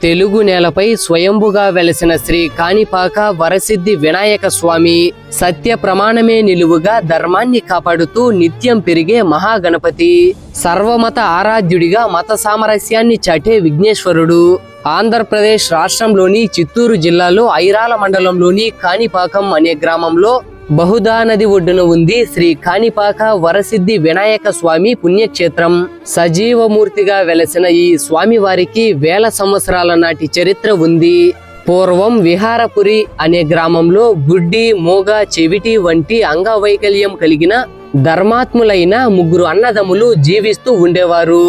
తెలుగు నేలపై స్వయంభుగా వెలసిన శ్రీ కాణిపాక వరసిద్ధి వినాయక స్వామి సత్య ప్రమాణమే నిలువుగా ధర్మాన్ని కాపాడుతూ నిత్యం పెరిగే మహాగణపతి, సర్వమత ఆరాధ్యుడిగా మత సామరస్యాన్ని చాటే విఘ్నేశ్వరుడు. ఆంధ్రప్రదేశ్ రాష్ట్రంలోని చిత్తూరు జిల్లాలో ఐరాల మండలంలోని కాణిపాకం అనే గ్రామంలో బహుదా నది ఒడ్డున ఉంది శ్రీ కాణిపాక వరసిద్ధి వినాయక స్వామి పుణ్యక్షేత్రం. సజీవమూర్తిగా వెలసిన ఈ స్వామివారికి వేల సంవత్సరాల నాటి చరిత్ర ఉంది. పూర్వం విహారపురి అనే గ్రామంలో గుడ్డి, మూగ, చెవిటి వంటి అంగవైకల్యం కలిగిన ధర్మాత్ములైన ముగ్గురు అన్నదమ్ములు జీవిస్తూ ఉండేవారు.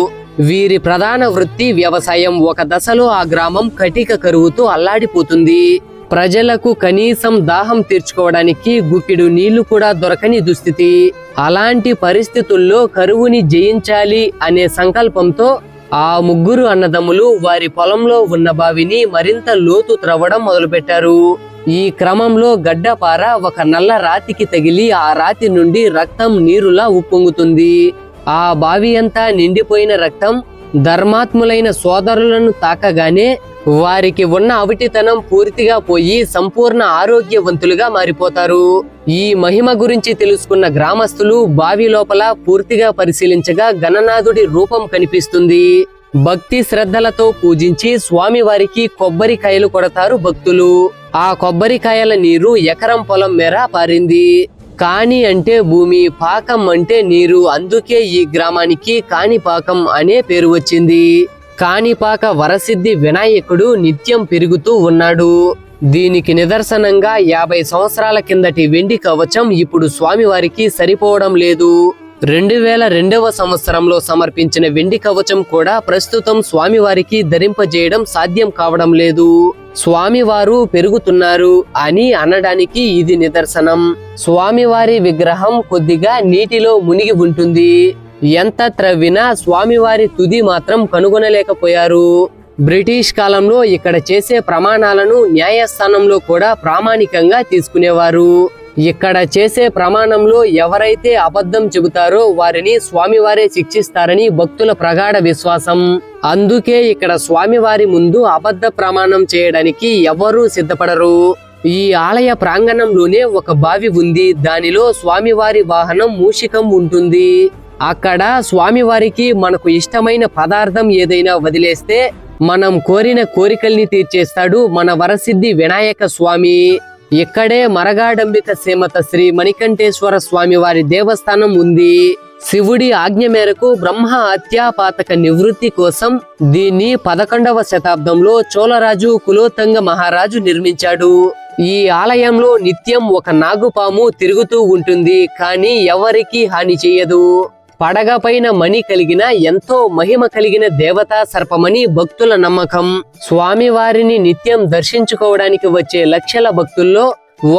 వీరి ప్రధాన వృత్తి వ్యవసాయం. ఒక దశలో ఆ గ్రామం కటిక కరువుతో అల్లాడిపోతుంది. ప్రజలకు కనీసం దాహం తీర్చుకోవడానికి గుక్కిడు నీళ్లు కూడా దొరకని దుస్థితి. అలాంటి పరిస్థితుల్లో కరువుని జయించాలి అనే సంకల్పంతో ఆ ముగ్గురు అన్నదమ్ములు వారి పొలంలో ఉన్న బావిని మరింత లోతు త్రవ్వడం మొదలుపెట్టారు. ఈ క్రమంలో గడ్డపార ఒక నల్ల రాతికి తగిలి ఆ రాతి నుండి రక్తం నీరులా ఉప్పొంగుతుంది. ఆ బావి అంతా నిండిపోయిన రక్తం ధర్మాత్ములైన సోదరులను తాకగానే వారికి ఉన్న అవిటితనం పూర్తిగా పోయి సంపూర్ణ ఆరోగ్యవంతులుగా మారిపోతారు. ఈ మహిమ గురించి తెలుసుకున్న గ్రామస్తులు బావి లోపల పూర్తిగా పరిశీలించగా గణనాథుడి రూపం కనిపిస్తుంది. భక్తి శ్రద్ధలతో పూజించి స్వామివారికి కొబ్బరికాయలు కొడతారు భక్తులు. ఆ కొబ్బరికాయల నీరు ఎకరం పొలం మేర పారింది. కాణి అంటే భూమి, పాకం అంటే నీరు. అందుకే ఈ గ్రామానికి కాణిపాకం అనే పేరు వచ్చింది. కాణిపాక వరసిద్ధి వినాయకుడు నిత్యం పెరుగుతూ ఉన్నాడు. దీనికి నిదర్శనంగా 50 సంవత్సరాల కిందటి వెండి కవచం ఇప్పుడు స్వామివారికి సరిపోవడం లేదు. 2002వ సంవత్సరంలో సమర్పించిన వెండి కవచం కూడా ప్రస్తుతం స్వామివారికి ధరింపజేయడం సాధ్యం కావడం లేదు. స్వామివారు పెరుగుతున్నారు అని అనడానికి ఇది నిదర్శనం. స్వామివారి విగ్రహం కొద్దిగా నీటిలో మునిగి ఉంటుంది. ఎంత త్రవ్వినా స్వామివారి తుది మాత్రం కనుగొనలేకపోయారు. బ్రిటిష్ కాలంలో ఇక్కడ చేసే ప్రమాణాలను న్యాయస్థానంలో కూడా ప్రామాణికంగా తీసుకునేవారు. ఇక్కడ చేసే ప్రమాణంలో ఎవరైతే అబద్ధం చెబుతారో వారిని స్వామివారే శిక్షిస్తారని భక్తుల ప్రగాఢ విశ్వాసం. అందుకే ఇక్కడ స్వామివారి ముందు అబద్ధ ప్రమాణం చేయడానికి ఎవరూ సిద్ధపడరు. ఈ ఆలయ ప్రాంగణంలోనే ఒక బావి ఉంది. దానిలో స్వామివారి వాహనం మూషికం ఉంటుంది. అక్కడ స్వామివారికి మనకు ఇష్టమైన పదార్థం ఏదైనా వదిలేస్తే మనం కోరిన కోరికల్ని తీర్చేస్తాడు మన వరసిద్ధి వినాయక స్వామి. ఇక్కడే మరగాడంబిక సేమత శ్రీ మణికంఠేశ్వర స్వామి వారి దేవస్థానం ఉంది. శివుడి ఆజ్ఞ మేరకు బ్రహ్మ హత్యాపాతక నివృత్తి కోసం దీన్ని 11వ శతాబ్దంలో చోళరాజు కులోత్తంగ మహారాజు నిర్మించాడు. ఈ ఆలయంలో నిత్యం ఒక నాగుపాము తిరుగుతూ ఉంటుంది, కానీ ఎవరికీ హాని చేయదు. పడగ పైన మణి కలిగిన ఎంతో మహిమ కలిగిన దేవతా సర్పమని భక్తుల నమ్మకం. స్వామివారిని నిత్యం దర్శించుకోవడానికి వచ్చే లక్షల భక్తుల్లో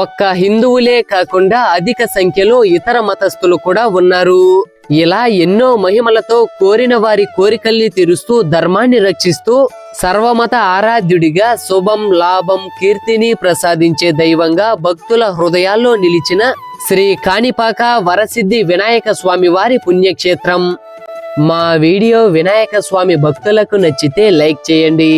ఒక్క హిందువులే కాకుండా అధిక సంఖ్యలో ఇతర మతస్థులు కూడా ఉన్నారు. ఇలా ఎన్నో మహిమలతో కోరిన వారి కోరికల్ని తీరుస్తూ ధర్మాన్ని రక్షిస్తూ సర్వమత ఆరాధ్యుడిగా శుభం, లాభం, కీర్తిని ప్రసాదించే దైవంగా భక్తుల హృదయాల్లో నిలిచిన శ్రీ కాణిపాక వరసిద్ధి వినాయక స్వామి వారి పుణ్యక్షేత్రం. మా వీడియో వినాయక స్వామి భక్తులకు నచ్చితే లైక్ చేయండి.